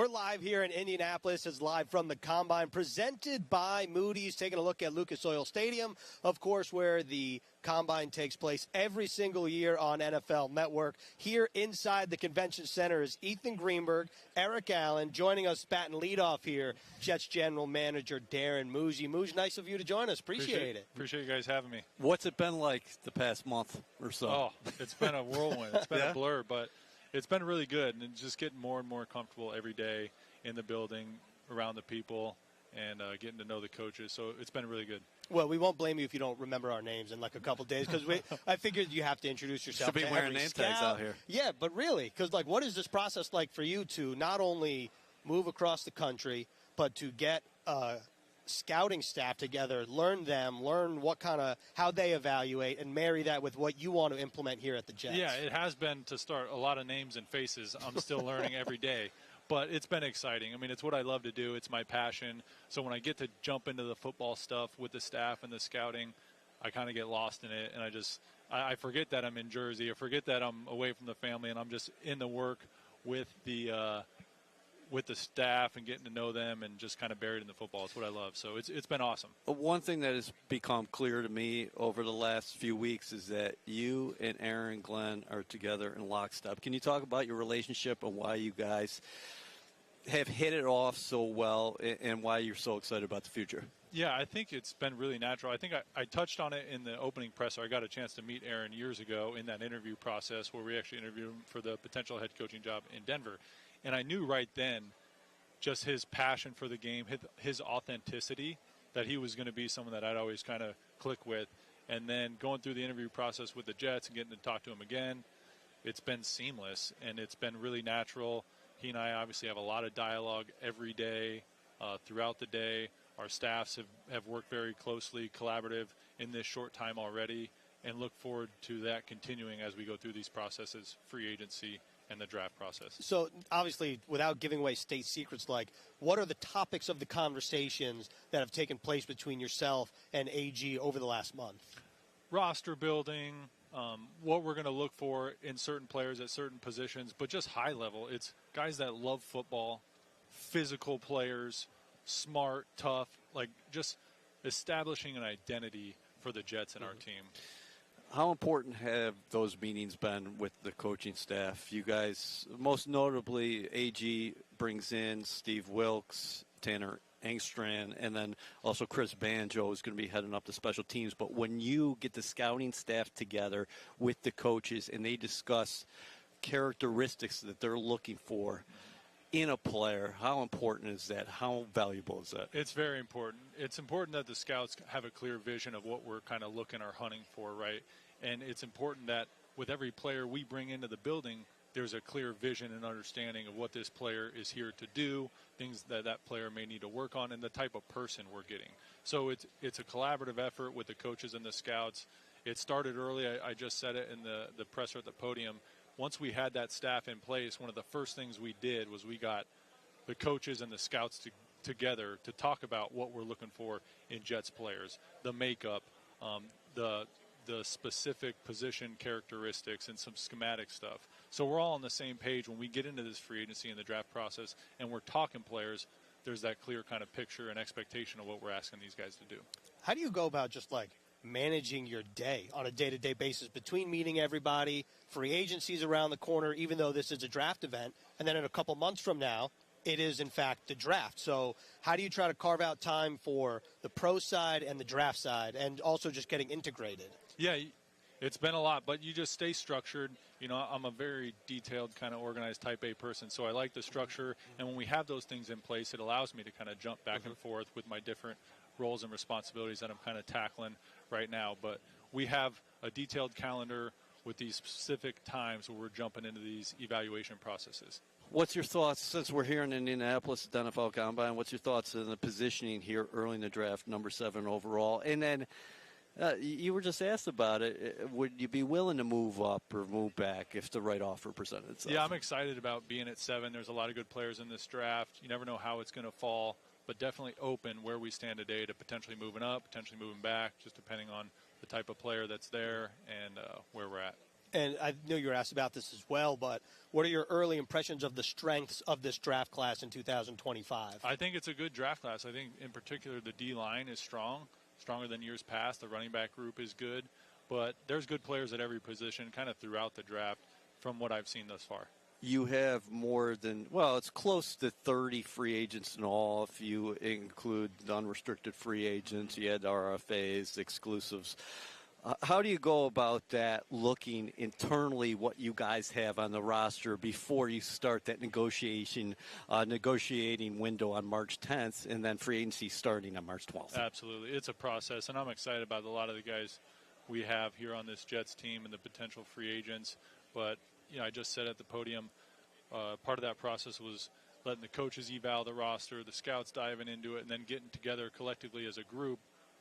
We're live here in Indianapolis. It's live from the Combine, presented by Moody's, taking a look at Lucas Oil Stadium, of course, where the Combine takes place every single year on NFL Network. Here inside the Convention Center is Ethan Greenberg, Eric Allen, joining us batting leadoff here, Jets General Manager Darren Musi. Musi, nice of you to join us. Appreciate it. Appreciate you guys having me. What's it been like the past month or so? Oh, it's been a whirlwind. It's been a blur, but it's been really good, and just getting more and more comfortable every day in the building, around the people, and getting to know the coaches. So it's been really good. Well, we won't blame you if you don't remember our names in like a couple days, because I figured you have to introduce yourself. Should be wearing name tags out here. Yeah, but really, because like, what is this process like for you to not only move across the country, but to get scouting staff together, learn what kind of how they evaluate, and marry that with what you want to implement here at the Jets? Yeah, it has been, to start, a lot of names and faces. I'm still learning every day. But it's been exciting. I mean, it's what I love to do. It's my passion. So when I get to jump into the football stuff with the staff and the scouting, I kind of get lost in it. And I forget that I'm in Jersey. I forget that I'm away from the family, and I'm just in the work with the staff and getting to know them and just kind of buried in the football. It's what I love. So it's been awesome. One thing that has become clear to me over the last few weeks is that you and Aaron Glenn are together in lockstep. Can you talk about your relationship and why you guys have hit it off so well and why you're so excited about the future? Yeah, I think it's been really natural. I think I touched on it in the opening presser. I got a chance to meet Aaron years ago in that interview process where we actually interviewed him for the potential head coaching job in Denver. And I knew right then just his passion for the game, his authenticity, that he was going to be someone that I'd always kind of click with. And then going through the interview process with the Jets and getting to talk to him again, it's been seamless and it's been really natural. He and I obviously have a lot of dialogue every day, throughout the day. Our staffs have worked very closely, collaborative in this short time already, and look forward to that continuing as we go through these processes, free agency and the draft process. So obviously, without giving away state secrets, like, what are the topics of the conversations that have taken place between yourself and AG over the last month? Roster building, what we're going to look for in certain players at certain positions, but just high level. It's guys that love football, physical players, smart, tough, like just establishing an identity for the Jets and our team. How important have those meetings been with the coaching staff? You guys, most notably, AG brings in Steve Wilkes, Tanner Engstrand, and then also Chris Banjo is going to be heading up the special teams. But when you get the scouting staff together with the coaches and they discuss characteristics that they're looking for in a player, how important is that? How valuable is that? It's very important. It's important that the scouts have a clear vision of what we're kind of looking or hunting for, right? And it's important that with every player we bring into the building, there's a clear vision and understanding of what this player is here to do, things that that player may need to work on, and the type of person we're getting. So it's a collaborative effort with the coaches and the scouts. It started early. I just said it in the presser at the podium. Once we had that staff in place, one of the first things we did was we got the coaches and the scouts together to talk about what we're looking for in Jets players, the makeup, the specific position characteristics, and some schematic stuff. So we're all on the same page when we get into this free agency and the draft process and we're talking players. There's that clear kind of picture and expectation of what we're asking these guys to do. How do you go about just like managing your day on a day-to-day basis between meeting everybody, free agencies around the corner, even though this is a draft event, and then in a couple months from now, it is, in fact, the draft. So how do you try to carve out time for the pro side and the draft side and also just getting integrated? Yeah, it's been a lot, but you just stay structured. You know, I'm a very detailed, kind of organized type A person, so I like the structure. And when we have those things in place, it allows me to kind of jump back and forth with my different roles and responsibilities that I'm kind of tackling right now. But we have a detailed calendar with these specific times where we're jumping into these evaluation processes. What's your thoughts, since we're here in Indianapolis at the NFL Combine, what's your thoughts on the positioning here early in the draft, number 7 overall? And then you were just asked about it. Would you be willing to move up or move back if the right offer presented itself? Yeah, I'm excited about being at 7. There's a lot of good players in this draft. You never know how it's going to fall, but definitely open where we stand today to potentially moving up, potentially moving back, just depending on the type of player that's there and where we're at. And I know you were asked about this as well, but what are your early impressions of the strengths of this draft class in 2025? I think it's a good draft class. I think, in particular, the D-line is strong, stronger than years past. The running back group is good. But there's good players at every position kind of throughout the draft from what I've seen thus far. You have more than, well, it's close to 30 free agents in all if you include the unrestricted free agents. You had RFAs, exclusives. How do you go about that, looking internally what you guys have on the roster before you start that negotiating window on March 10th and then free agency starting on March 12th? Absolutely. It's a process, and I'm excited about a lot of the guys we have here on this Jets team and the potential free agents. But, I just said at the podium, part of that process was letting the coaches eval the roster, the scouts diving into it, and then getting together collectively as a group,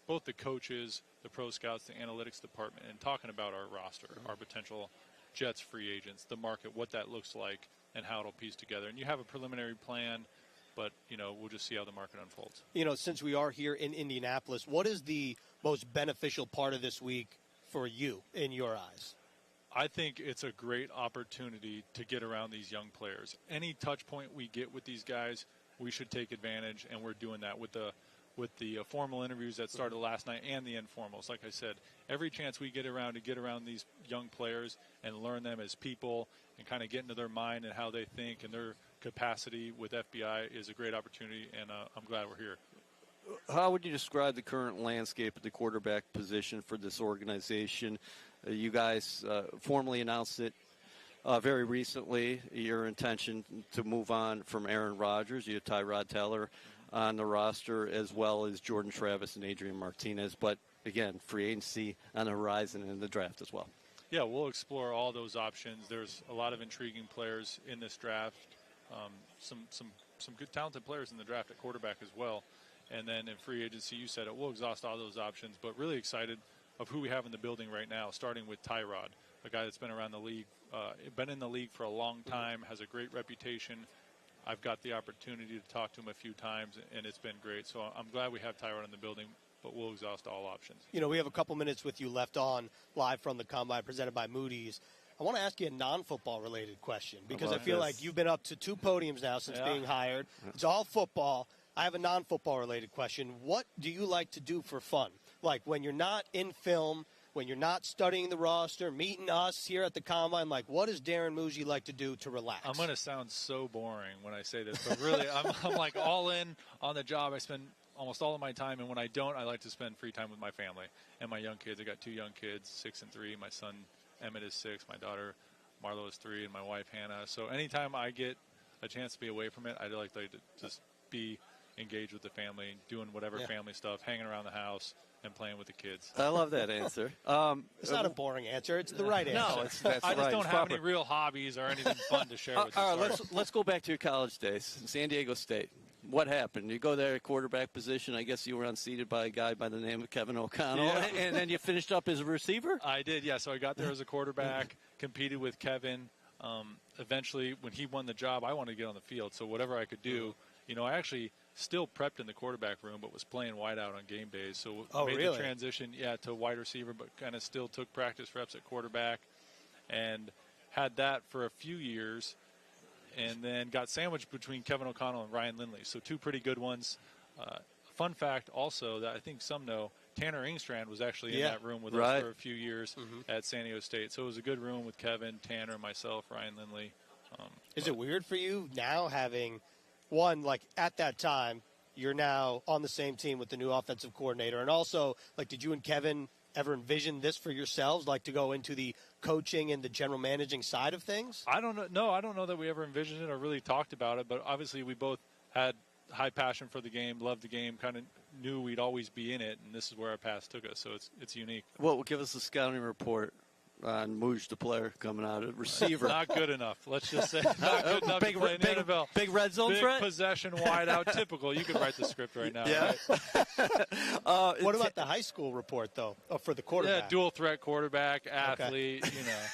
both the coaches, the pro scouts, the analytics department, and talking about our roster, our potential Jets free agents, the market, what that looks like, and how it'll piece together. And you have a preliminary plan, but, we'll just see how the market unfolds. Since we are here in Indianapolis, what is the most beneficial part of this week for you in your eyes? I think it's a great opportunity to get around these young players. Any touch point we get with these guys, we should take advantage, and we're doing that with the formal interviews that started last night and the informals. Like I said, every chance we get around these young players and learn them as people and kind of get into their mind and how they think and their capacity with FBI is a great opportunity, and I'm glad we're here. How would you describe the current landscape at the quarterback position for this organization? You guys formally announced it very recently, your intention to move on from Aaron Rodgers. You have Tyrod Taylor on the roster, as well as Jordan Travis and Adrian Martinez. But, again, free agency on the horizon in the draft as well. Yeah, we'll explore all those options. There's a lot of intriguing players in this draft, some good talented players in the draft at quarterback as well. And then in free agency, you said it, we'll exhaust all those options, but really excited of who we have in the building right now, starting with Tyrod, a guy that's been around the league, been in the league for a long time, has a great reputation. I've got the opportunity to talk to him a few times, and it's been great. So I'm glad we have Tyrod in the building, but we'll exhaust all options. We have a couple minutes with you left on live from the Combine presented by Moody's. I want to ask you a non-football related question because I feel like you've been up to 2 podiums now since being hired. It's all football. I have a non-football related question. What do you like to do for fun? Like when you're not in film, when you're not studying the roster, meeting us here at the Combine, like what does Darren Musi like to do to relax? I'm going to sound so boring when I say this, but really I'm like all in on the job. I spend almost all of my time, and when I don't, I like to spend free time with my family and my young kids. I got 2 young kids, 6 and 3. My son Emmett is 6, my daughter Marlo is 3, and my wife Hannah. So anytime I get a chance to be away from it, I like to just be engaged with the family, doing whatever family stuff, hanging around the house, and playing with the kids. I love that answer. It's not a boring answer. It's the right answer. No, that's I just right. don't have any real hobbies or anything fun to share with you. All right, let's go back to your college days. San Diego State. What happened? You go there at quarterback position. I guess you were unseated by a guy by the name of Kevin O'Connell, and then you finished up as a receiver? I did, yeah. So I got there as a quarterback, competed with Kevin. Eventually, when he won the job, I wanted to get on the field. So whatever I could do, I actually still prepped in the quarterback room, but was playing wide out on game days. So made the transition, to wide receiver, but kind of still took practice reps at quarterback and had that for a few years, and then got sandwiched between Kevin O'Connell and Ryan Lindley. So 2 pretty good ones. Fun fact also that I think some know, Tanner Engstrand was actually in that room with us for a few years at San Diego State. So it was a good room with Kevin, Tanner, myself, Ryan Lindley. Is it weird for you now having – one, like at that time, you're now on the same team with the new offensive coordinator. And also, like, did you and Kevin ever envision this for yourselves, like to go into the coaching and the general managing side of things? I don't know. No, I don't know that we ever envisioned it or really talked about it. But obviously we both had high passion for the game, loved the game, kind of knew we'd always be in it. And this is where our paths took us. So it's unique. Well, give us a scouting report on Mooj, the player coming out at receiver. Not good enough. Let's just say not good enough to play in the NFL. Big red zone big threat? Possession, wide out, typical. You could write the script right now. Yeah. Right? What about the high school report, though, for the quarterback? Yeah, dual threat quarterback, athlete,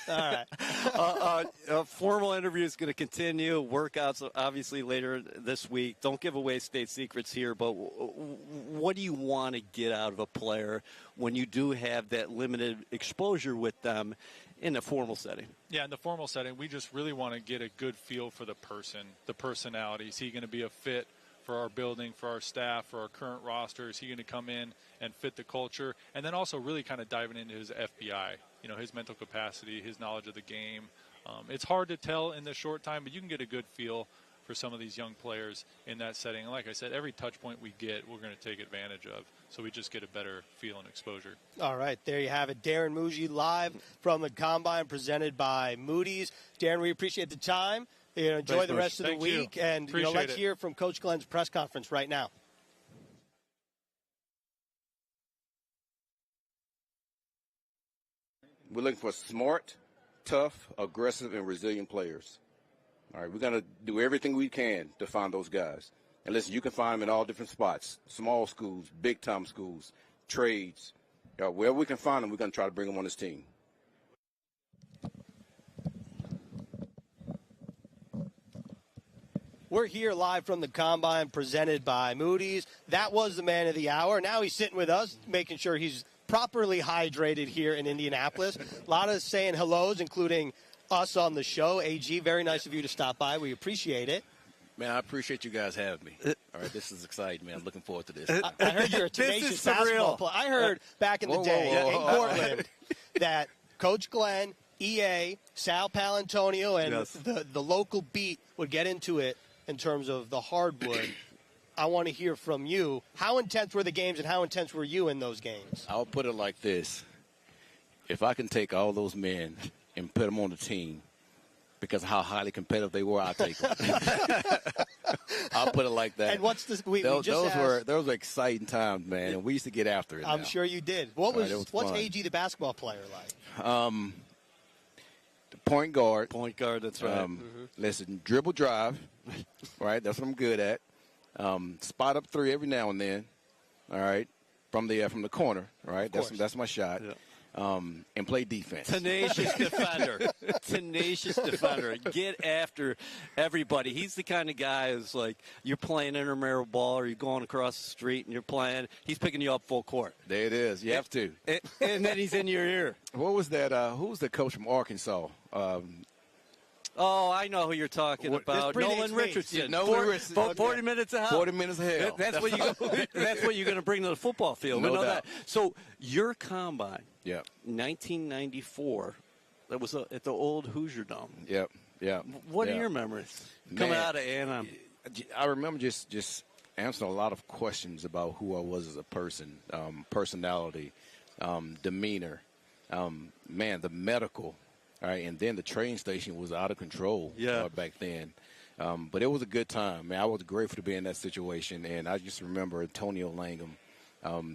All right. Formal interview is going to continue. Workouts, obviously, later this week. Don't give away state secrets here, but what do you want to get out of a player when you do have that limited exposure with them in a formal setting. Yeah, in the formal setting, we just really want to get a good feel for the person, the personality. Is he going to be a fit for our building, for our staff, for our current roster? Is he going to come in and fit the culture? And then also really kind of diving into his FBI, his mental capacity, his knowledge of the game. It's hard to tell in this short time, but you can get a good feel for some of these young players in that setting. And like I said, every touch point we get, we're going to take advantage of. So we just get a better feel and exposure. All right, there you have it. Darren Muji live from the Combine presented by Moody's. Darren, we appreciate the time. Enjoy Thanks, the rest of the Thank week. you. And let's hear from Coach Glenn's press conference right now. We're looking for smart, tough, aggressive, and resilient players. All right, we're going to do everything we can to find those guys. And listen, you can find them in all different spots, small schools, big-time schools, trades. Wherever we can find them, we're going to try to bring them on this team. We're here live from the Combine presented by Moody's. That was the man of the hour. Now he's sitting with us, making sure he's properly hydrated here in Indianapolis. A lot of saying hellos, including us on the show. AG, very nice of you to stop by. We appreciate it. Man, I appreciate you guys having me. All right, this is exciting, man. I'm looking forward to this. I heard you're a tenacious basketball player. I heard back in the day in Portland that Coach Glenn, EA, Sal Palantonio, and the local beat would get into it in terms of the hardwood. I want to hear from you. How intense were the games and how intense were you in those games? I'll put it like this. If I can take all those men and put them on the team, because of how highly competitive they were, I'll take them. I'll put it like that. And what's this? Those were exciting times, man. And we used to get after it. I'm sure you did. What's fun. AG the basketball player like? The point guard. Point guard, that's right. Listen, dribble drive, right? That's what I'm good at. Spot up three every now and then, all right, from the corner, right? That's my shot. Yeah. And play defense. Tenacious defender. Tenacious defender. Get after everybody. He's the kind of guy who's like, you're playing intramural ball or you're going across the street and you're playing. He's picking you up full court. There it is. You have to. And then he's in your ear. What was that? Who was the coach from Arkansas? I know who you're talking about. Nolan Richardson. Nolan Richardson. 40 minutes of hell. 40 minutes of hell. That's what you're going to bring to the football field. No we know doubt. that. So your combine, yeah, 1994, that was at the old Hoosier Dome. Yep. Yeah. What are your memories coming out of A&M? I remember just answering a lot of questions about who I was as a person, personality, demeanor, the medical. All right, and then the train station was out of control back then. But it was a good time. Man, I was grateful to be in that situation. And I just remember Antonio Langham.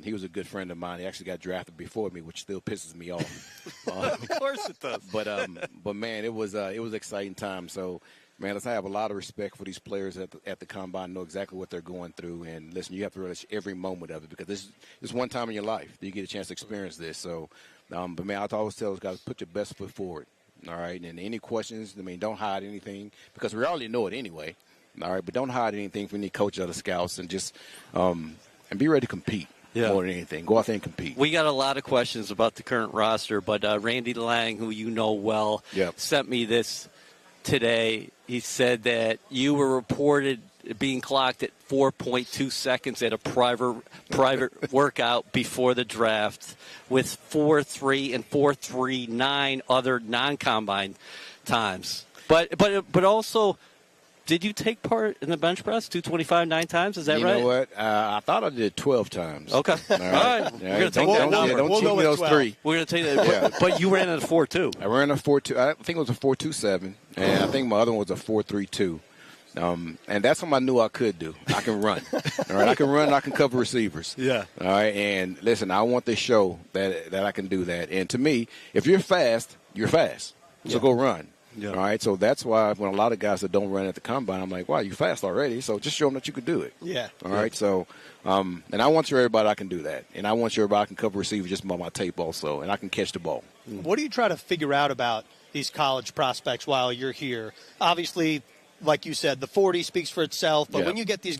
He was a good friend of mine. He actually got drafted before me, which still pisses me off. Of course it does. But man, it was an exciting time. So, man, I have a lot of respect for these players at the Combine, know exactly what they're going through. And, listen, you have to relish every moment of it because this is one time in your life that you get a chance to experience this. So, but, man, I always tell those guys, put your best foot forward, all right? And any questions, don't hide anything because we already know it anyway, all right? But don't hide anything from any coach or the scouts and just and be ready to compete more than anything. Go out there and compete. We got a lot of questions about the current roster, but Randy Lang, who you know well, sent me this today. He said that you were reported being clocked at 4.2 seconds at a private workout before the draft with 4.3 and 4.39 other non-combine times. But also, did you take part in the bench press 225 9 times? Is that right? You know what? I thought I did 12 times. Okay. All right. We're going to take that number. Don't cheat me those 3. We're going to take that. But you ran at a 4.2. I ran a 4.2. I think it was a 4.27, and I think my other one was a 4.32. And that's what I knew I could do. I can run. All right, I can run. I can cover receivers. Yeah. All right. And listen, I want to show that I can do that. And to me, if you're fast, you're fast. So go run. Yeah. All right. So that's why when a lot of guys that don't run at the combine, I'm like, wow, you fast already. So just show them that you could do it. Yeah. All right. So, and I want to show everybody I can do that. And I want to show everybody I can cover receivers just by my tape also, and I can catch the ball. What do you try to figure out about these college prospects while you're here? Obviously, like you said, the 40 speaks for itself. But when you get these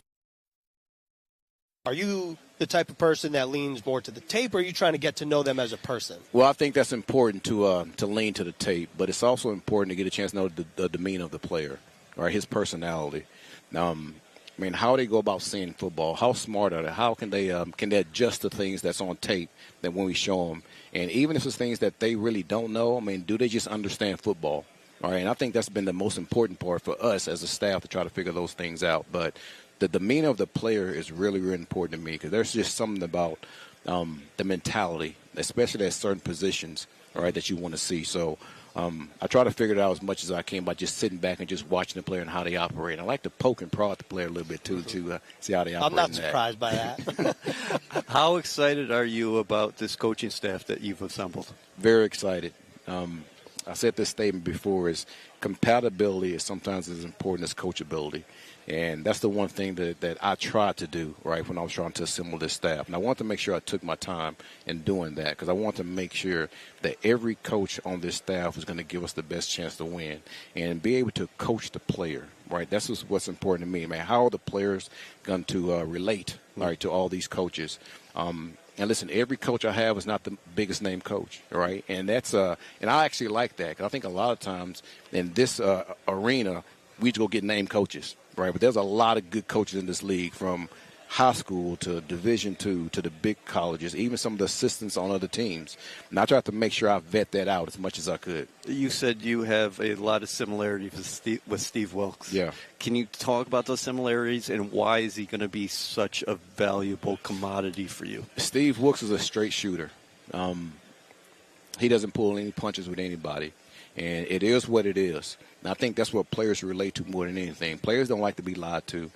Are you the type of person that leans more to the tape, or are you trying to get to know them as a person? Well, I think that's important to lean to the tape, but it's also important to get a chance to know the demeanor of the player, or his personality. I mean, how they go about seeing football, how smart are they, how can they adjust to things that's on tape that when we show them, and even if it's things that they really don't know, I mean, do they just understand football? All right, and I think that's been the most important part for us as a staff to try to figure those things out. But the demeanor of the player is really, really important to me because there's just something about the mentality, especially at certain positions, all right, that you want to see. So I try to figure it out as much as I can by just sitting back and just watching the player and how they operate. I like to poke and prod the player a little bit, too, to see how they operate. I'm not surprised by that. How excited are you about this coaching staff that you've assembled? Very excited. I said this statement before, is compatibility is sometimes as important as coachability. And that's the one thing that I tried to do, right, when I was trying to assemble this staff. And I want to make sure I took my time in doing that because I want to make sure that every coach on this staff is going to give us the best chance to win and be able to coach the player, right? That's what's important to me, man. How are the players going to relate, right, to all these coaches? And listen, every coach I have is not the biggest name coach, right? And that's and I actually like that because I think a lot of times in this arena we just go get named coaches. Right, but there's a lot of good coaches in this league, from high school to Division II to the big colleges, even some of the assistants on other teams. And I tried to make sure I vet that out as much as I could. You said you have a lot of similarities with Steve Wilkes. Yeah. Can you talk about those similarities and why is he going to be such a valuable commodity for you? Steve Wilkes is a straight shooter. He doesn't pull any punches with anybody, and it is what it is. And I think that's what players relate to more than anything. Players don't like to be lied to.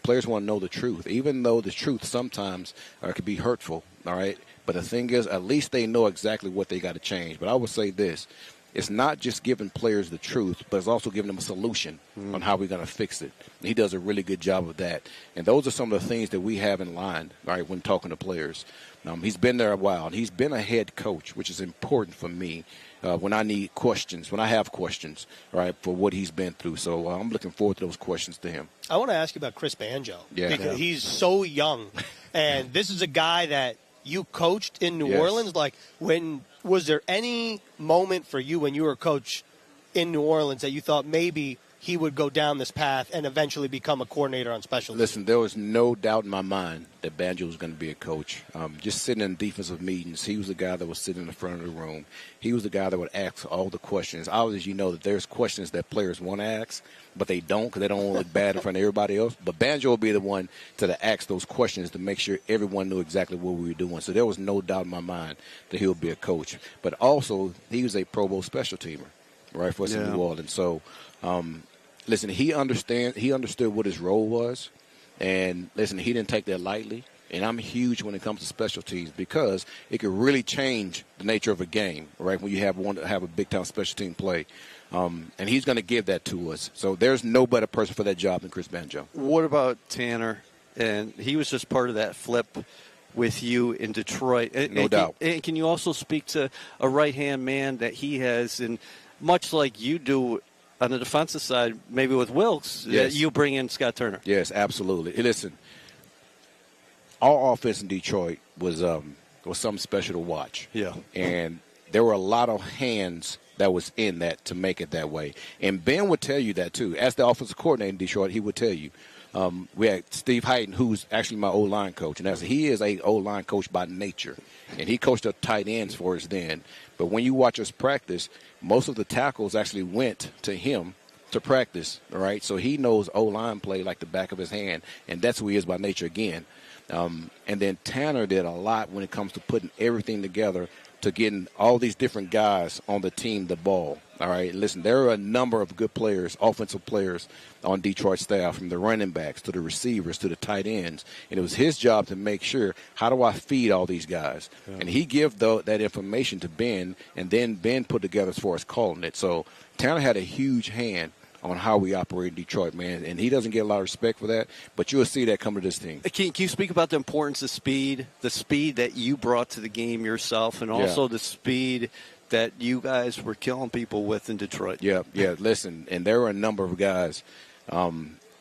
Players want to know the truth, even though the truth sometimes can be hurtful, all right? But the thing is, at least they know exactly what they got to change. But I would say this. It's not just giving players the truth, but it's also giving them a solution on how we're going to fix it. And he does a really good job of that. And those are some of the things that we have in line, right, when talking to players. He's been there a while, and he's been a head coach, which is important for me. When I need questions, when I have questions, right, for what he's been through. So I'm looking forward to those questions to him. I want to ask you about Chris Banjo. Yeah. Because he's so young. And this is a guy that you coached in New Orleans. Like, was there any moment for you when you were a coach in New Orleans that you thought maybe he would go down this path and eventually become a coordinator on special teams? Listen, there was no doubt in my mind that Banjo was going to be a coach. Just sitting in defensive meetings, he was the guy that was sitting in the front of the room. He was the guy that would ask all the questions. Obviously, you know that there's questions that players want to ask, but they don't because they don't want to look bad in front of everybody else. But Banjo will be the one to ask those questions to make sure everyone knew exactly what we were doing. So there was no doubt in my mind that he would be a coach. But also, he was a Pro Bowl special teamer, right, for us in New Orleans. So, listen, he understood what his role was. And, listen, he didn't take that lightly. And I'm huge when it comes to special teams because it could really change the nature of a game, right, when you have a big-time special team play. And he's going to give that to us. So there's no better person for that job than Chris Banjo. What about Tanner? And he was just part of that flip with you in Detroit. No doubt. And can you also speak to a right-hand man that he has, and much like you do on the defensive side, maybe with Wilkes, you bring in Scott Turner? Yes, absolutely. Hey, listen, our offense in Detroit was something special to watch. Yeah. And there were a lot of hands that was in that to make it that way. And Ben would tell you that, too. As the offensive coordinator in Detroit, he would tell you. We had Steve Hyden, who's actually my O-line coach. And he is a O-line coach by nature. And he coached up tight ends for us then. But when you watch us practice, most of the tackles actually went to him to practice, all right? So he knows O-line play like the back of his hand, and that's who he is by nature again. And then Tanner did a lot when it comes to putting everything together to getting all these different guys on the team the ball, all right? Listen, there are a number of good players, offensive players on Detroit staff, from the running backs to the receivers to the tight ends. And it was his job to make sure, how do I feed all these guys? Yeah. And he gave that information to Ben, and then Ben put together as far as calling it. So Tanner had a huge hand on how we operate in Detroit, man. And he doesn't get a lot of respect for that, but you'll see that coming to this team. Can you speak about the importance of speed, the speed that you brought to the game yourself, and also the speed that you guys were killing people with in Detroit? Yeah, listen, and there were a number of guys.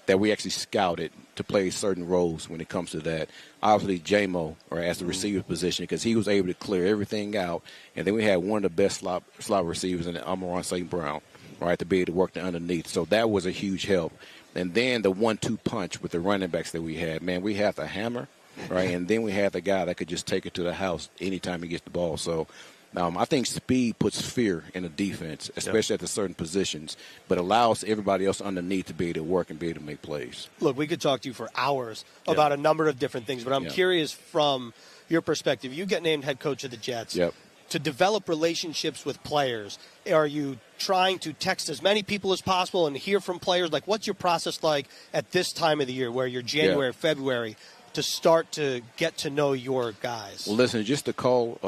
that we actually scouted to play certain roles when it comes to that. Obviously, J-Mo, or as the receiver position, because he was able to clear everything out. And then we had one of the best slot receivers in Amon St. Brown, right, to be able to work the underneath. So that was a huge help. And then the 1-2 punch with the running backs that we had. Man, we had the hammer, right, and then we had the guy that could just take it to the house anytime he gets the ball. So I think speed puts fear in the defense, especially at the certain positions, but allows everybody else underneath to be able to work and be able to make plays. Look, we could talk to you for hours about a number of different things, but I'm curious from your perspective. You get named head coach of the Jets. Yep. To develop relationships with players, are you trying to text as many people as possible and hear from players? Like, what's your process like at this time of the year where you're January, February, to start to get to know your guys? Well, listen, just to call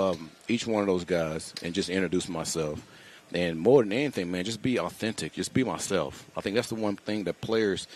each one of those guys and just introduce myself. And more than anything, man, just be authentic. Just be myself. I think that's the one thing that players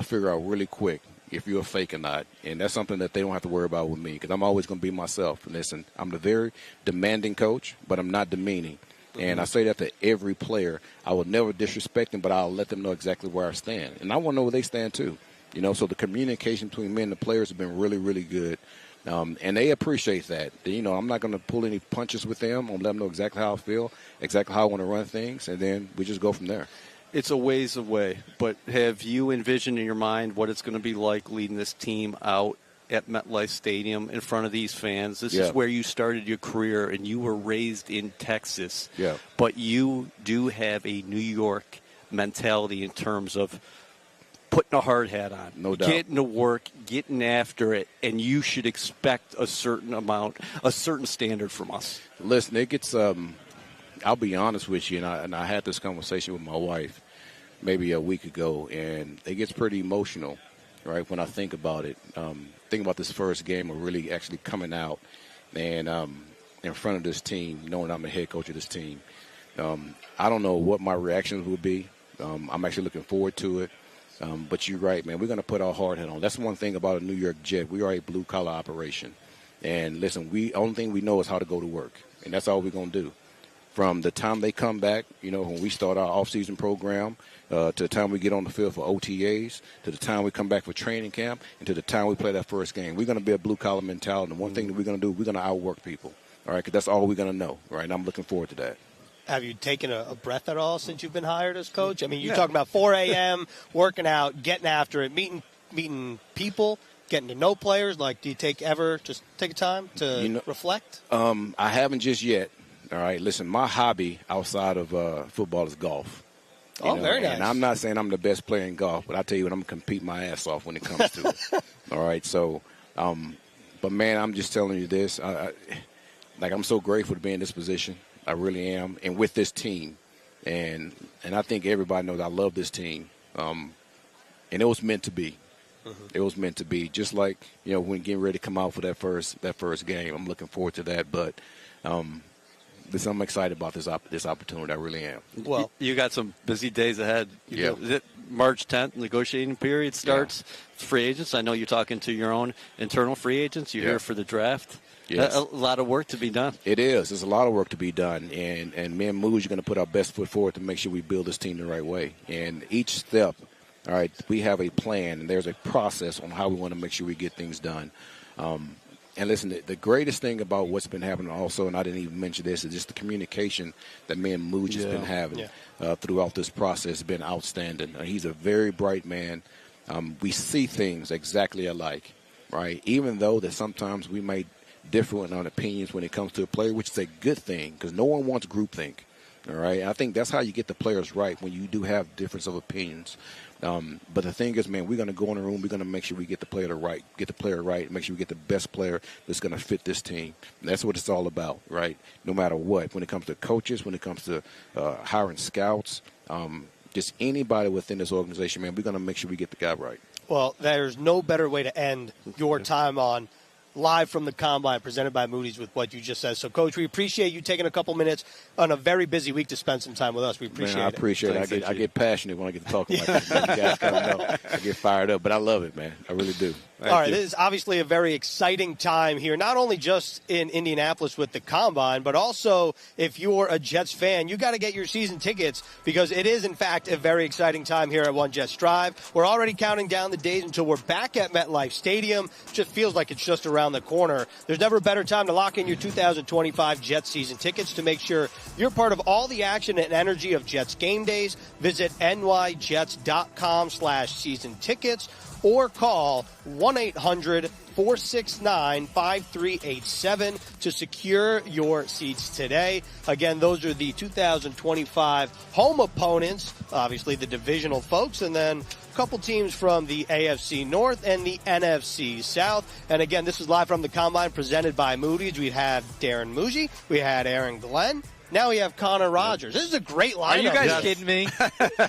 figure out really quick, if you're a fake or not. And that's something that they don't have to worry about with me, because I'm always going to be myself. And listen, I'm the very demanding coach, but I'm not demeaning. And I say that to every player. I will never disrespect them, but I'll let them know exactly where I stand. And I want to know where they stand, too. You know, so the communication between me and the players has been really, really good. And they appreciate that. You know, I'm not going to pull any punches with them. I'm going to let them know exactly how I feel, exactly how I want to run things, and then we just go from there. It's a ways away, but have you envisioned in your mind what it's going to be like leading this team out at MetLife Stadium in front of these fans? This is where you started your career, and you were raised in Texas. Yeah. But you do have a New York mentality in terms of putting a hard hat on, no doubt, getting to work, getting after it, and you should expect a certain amount, a certain standard from us. Listen, it gets. I'll be honest with you, and I had this conversation with my wife maybe a week ago, and it gets pretty emotional, right, when I think about it. Think about this first game of really actually coming out and in front of this team, knowing I'm the head coach of this team. I don't know what my reactions will be. I'm actually looking forward to it. But you're right, man. We're going to put our hard hat on. That's one thing about a New York Jet. We are a blue-collar operation. And, listen, only thing we know is how to go to work, and that's all we're going to do. From the time they come back, you know, when we start our off-season program, to the time we get on the field for OTAs, to the time we come back for training camp, and to the time we play that first game. We're going to be a blue-collar mentality. And one thing that we're going to do, we're going to outwork people, all right, because that's all we're going to know, right? And I'm looking forward to that. Have you taken a breath at all since you've been hired as coach? I mean, you're talking about 4 a.m., working out, getting after it, meeting people, getting to know players. Like, do you take a time to reflect? I haven't just yet. All right, listen, my hobby outside of football is golf. Very nice. And I'm not saying I'm the best player in golf, but I tell you what, I'm going to compete my ass off when it comes to it. All right, so, but, man, I'm just telling you this. I'm so grateful to be in this position. I really am, and with this team. And I think everybody knows I love this team. And it was meant to be. It was meant to be. Just like, you know, when getting ready to come out for that first game, I'm looking forward to that. But I'm excited about this opportunity. I really am. Well, you got some busy days ahead. Is it March 10th, negotiating period starts. Free agents. I know you're talking to your own internal free agents. You're here for the draft. Yes. A lot of work to be done. It is. There's a lot of work to be done. And me and Mooj are going to put our best foot forward to make sure we build this team the right way. And each step, all right, we have a plan, and there's a process on how we want to make sure we get things done. And listen, the greatest thing about what's been happening also, and I didn't even mention this, is just the communication that me and Mooj has been having throughout this process has been outstanding. He's a very bright man. We see things exactly alike, right? Even though that sometimes we may differ on opinions when it comes to a player, which is a good thing because no one wants groupthink. All right, and I think that's how you get the players right, when you do have difference of opinions. But the thing is, man, we're going to go in the room. We're going to make sure we get the player right, make sure we get the best player that's going to fit this team. And that's what it's all about, right? No matter what, when it comes to coaches, when it comes to hiring scouts, just anybody within this organization, man, we're going to make sure we get the guy right. Well, there's no better way to end your time on live from the Combine, presented by Moody's with what you just said. So, Coach, we appreciate you taking a couple minutes on a very busy week to spend some time with us. We appreciate it. I appreciate it. I get passionate when I get to talking like this. You guys gotta know. I get fired up, but I love it, man. I really do. All right, this is obviously a very exciting time here, not only just in Indianapolis with the Combine, but also if you're a Jets fan, you got to get your season tickets because it is, in fact, a very exciting time here at One Jets Drive. We're already counting down the days until we're back at MetLife Stadium. It just feels like it's just around the corner. There's never a better time to lock in your 2025 Jets season tickets to make sure you're part of all the action and energy of Jets game days. Visit nyjets.com/season tickets. Or call 1-800-469-5387 to secure your seats today. Again, those are the 2025 home opponents, obviously the divisional folks, and then a couple teams from the AFC North and the NFC South. And again, this is live from the Combine presented by Moody's. We have Darren Muji. We had Aaron Glenn. Now we have Connor Rogers. This is a great lineup. Are you guys kidding me?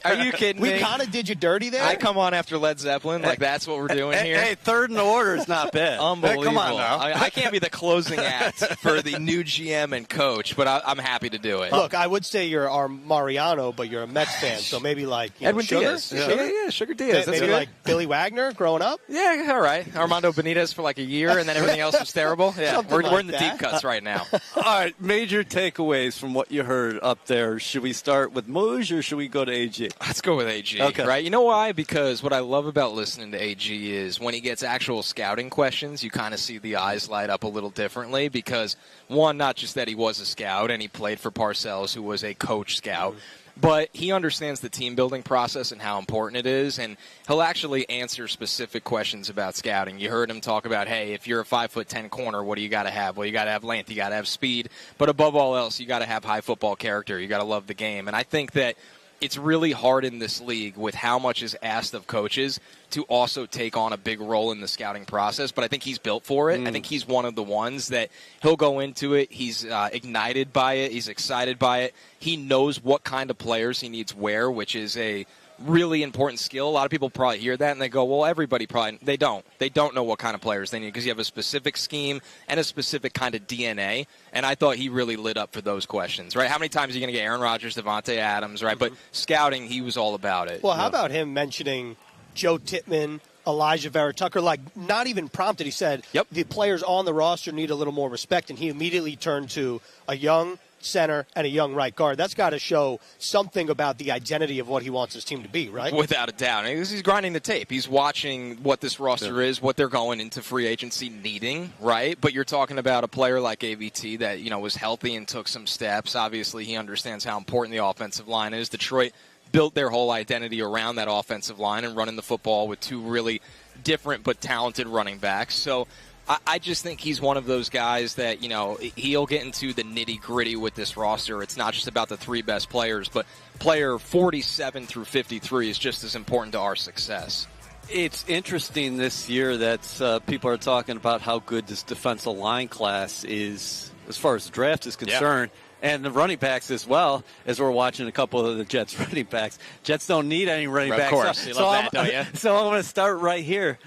Are you kidding me? We kind of did you dirty there. I come on after Led Zeppelin. Like, that's what we're doing here. Hey, third in the order is not bad. Unbelievable. Come on now. I can't be the closing act for the new GM and coach, but I'm happy to do it. Look, I would say you're our Mariano, but you're a Mets fan, so maybe like Edwin Sugar? Diaz. Yeah, Sugar Diaz. That's maybe good. like Billy Wagner growing up? Yeah, all right. Armando Benitez for like a year, and then everything else was terrible. Yeah, Something we're like in the that. deep cuts right now. All right, major takeaways from what you heard up there. Should we start with Mooj or should we go to AG? Let's go with AG, Okay. right? You know why? Because what I love about listening to AG is when he gets actual scouting questions, you kind of see the eyes light up a little differently because, one, not just that he was a scout and he played for Parcells, who was a coach scout, but he understands the team-building process and how important it is, and he'll actually answer specific questions about scouting. You heard him talk about, hey, if you're a 5'10" corner, what do you got to have? Well, you got to have length, you got to have speed, but above all else, you got to have high football character. You got to love the game, and I think that it's really hard in this league with how much is asked of coaches to also take on a big role in the scouting process, but I think he's built for it. I think he's one of the ones that he'll go into it. He's ignited by it. He's excited by it. He knows what kind of players he needs where, which is a really important skill. A lot of people probably hear that and they go, well, everybody probably, they don't. They don't know what kind of players they need because you have a specific scheme and a specific kind of DNA. And I thought he really lit up for those questions, right? How many times are you going to get Aaron Rodgers, Devontae Adams, right? But scouting, he was all about it. Well, how about him mentioning Joe Tittman, Elijah Vera Tucker, like not even prompted. He said, Yep. the players on the roster need a little more respect, and he immediately turned to a young center and a young right guard. That's got to show something about the identity of what he wants his team to be, right? Without a doubt. He's grinding the tape. He's watching what this roster is, what they're going into free agency needing, right? But you're talking about a player like AVT that, was healthy and took some steps. Obviously, he understands how important the offensive line is. Detroit built their whole identity around that offensive line and running the football with two really different but talented running backs. So I just think he's one of those guys that, he'll get into the nitty-gritty with this roster. It's not just about the three best players, but player 47 through 53 is just as important to our success. It's interesting this year that people are talking about how good this defensive line class is as far as the draft is concerned. Yeah. And the running backs as well, as we're watching a couple of the Jets running backs. Jets don't need any running backs. Of course, you love that, don't you? So I'm going to start right here.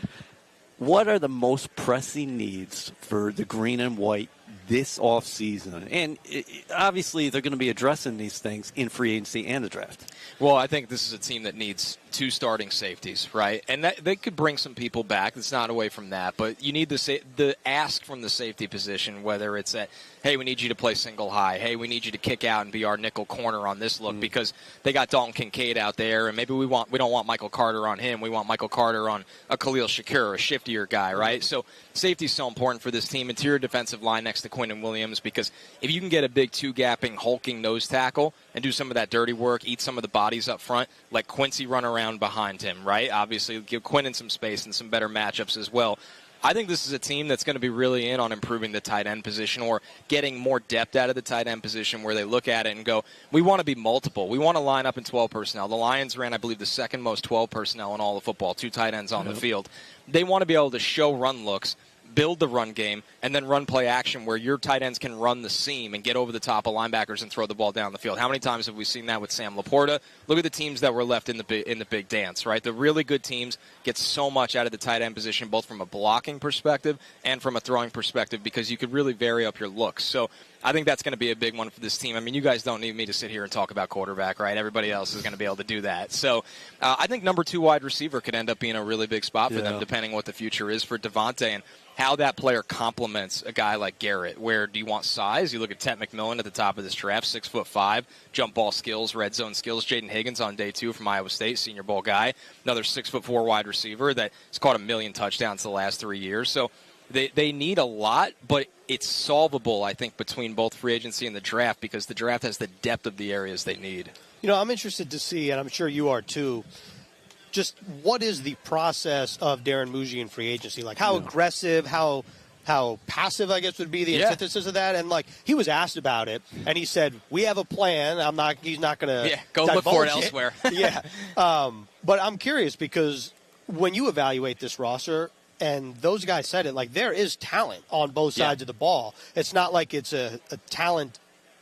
What are the most pressing needs for the green and white this offseason? And obviously, they're going to be addressing these things in free agency and the draft. Well, I think this is a team that needs two starting safeties, right? And they could bring some people back. It's not away from that. But you need the ask from the safety position, whether it's at, hey, we need you to play single high. Hey, we need you to kick out and be our nickel corner on this look because they got Dalton Kincaid out there, and maybe we don't want Michael Carter on him. We want Michael Carter on a Khalil Shakir, a shiftier guy, right? So safety is so important for this team. Interior defensive line next to Quinnen Williams, because if you can get a big two-gapping, hulking nose tackle and do some of that dirty work, eat some of the bodies up front, let Quincy run around behind him, right? Obviously, give Quinnen some space and some better matchups as well. I think this is a team that's going to be really in on improving the tight end position or getting more depth out of the tight end position where they look at it and go, we want to be multiple. We want to line up in 12 personnel. The Lions ran, I believe, the second most 12 personnel in all of football, two tight ends on the field. They want to be able to show run looks build the run game, and then run play action where your tight ends can run the seam and get over the top of linebackers and throw the ball down the field. How many times have we seen that with Sam Laporta? Look at the teams that were left in the big dance, right? The really good teams get so much out of the tight end position, both from a blocking perspective and from a throwing perspective, because you could really vary up your looks. So I think that's going to be a big one for this team. I mean, you guys don't need me to sit here and talk about quarterback, right? Everybody else is going to be able to do that. So I think number 2 wide receiver could end up being a really big spot for them, depending what the future is for Devontae and how that player complements a guy like Garrett. Where do you want size? You look at Ted McMillan at the top of this draft, 6'5", jump ball skills, red zone skills. Jaden Higgins on day 2 from Iowa State, Senior Bowl guy, another 6'4" wide receiver that's caught 1 million touchdowns the last 3 years. So they need a lot, but it's solvable, I think, between both free agency and the draft, because the draft has the depth of the areas they need. You know, I'm interested to see, and I'm sure you are too, just what is the process of Darren Muji in free agency? Like, how aggressive, how passive, I guess, would be the antithesis of that. And, like, he was asked about it, and he said, we have a plan. He's not going to go look for it elsewhere. But I'm curious, because when you evaluate this roster, and those guys said it, like, there is talent on both sides of the ball. It's not like it's a talent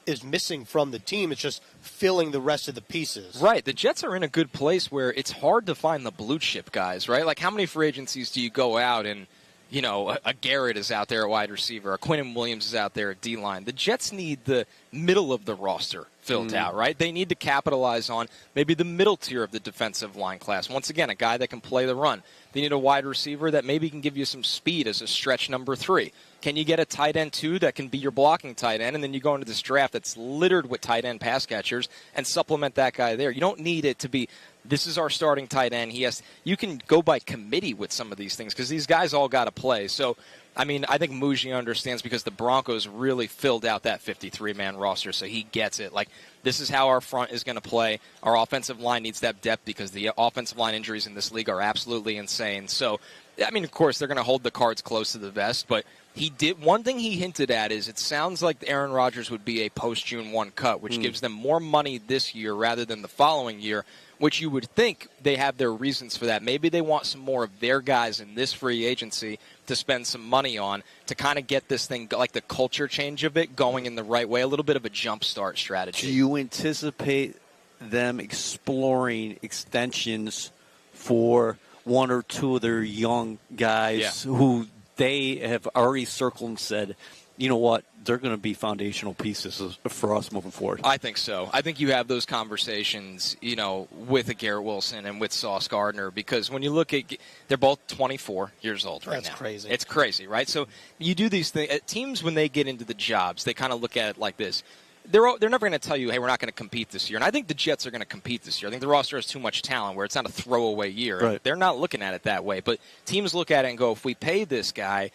is missing from the team. It's just filling the rest of the pieces. Right. The Jets are in a good place where it's hard to find the blue chip guys, right? Like, how many free agencies do you go out and, you know, a Garrett is out there at wide receiver, a Quinnen Williams is out there at D-line. The Jets need the middle of the roster filled out, right? They need to capitalize on maybe the middle tier of the defensive line class. Once again, a guy that can play the run. They need a wide receiver that maybe can give you some speed as a stretch number 3. Can you get a tight end, too, that can be your blocking tight end, and then you go into this draft that's littered with tight end pass catchers and supplement that guy there? You don't need it to be, this is our starting tight end. You can go by committee with some of these things, because these guys all got to play. So, I mean, I think Muji understands, because the Broncos really filled out that 53-man roster, so he gets it. Like, this is how our front is going to play. Our offensive line needs that depth, because the offensive line injuries in this league are absolutely insane. So, I mean, of course, they're going to hold the cards close to the vest, but one thing he hinted at is it sounds like Aaron Rodgers would be a post-June 1 cut, which gives them more money this year rather than the following year, which you would think they have their reasons for that. Maybe they want some more of their guys in this free agency to spend some money on to kind of get this thing, like the culture change of it, going in the right way, a little bit of a jumpstart strategy. Do you anticipate them exploring extensions for 1 or 2 of their young guys who they have already circled and said, you know what, they're going to be foundational pieces for us moving forward? I think so. I think you have those conversations, you know, with a Garrett Wilson and with Sauce Gardner, because when you look at, they're both 24 years old right now. That's crazy. It's crazy, right? So you do these things. Teams, when they get into the jobs, they kind of look at it like this. They're never going to tell you, hey, we're not going to compete this year. And I think the Jets are going to compete this year. I think the roster has too much talent where it's not a throwaway year. Right. They're not looking at it that way. But teams look at it and go, if we pay this guy,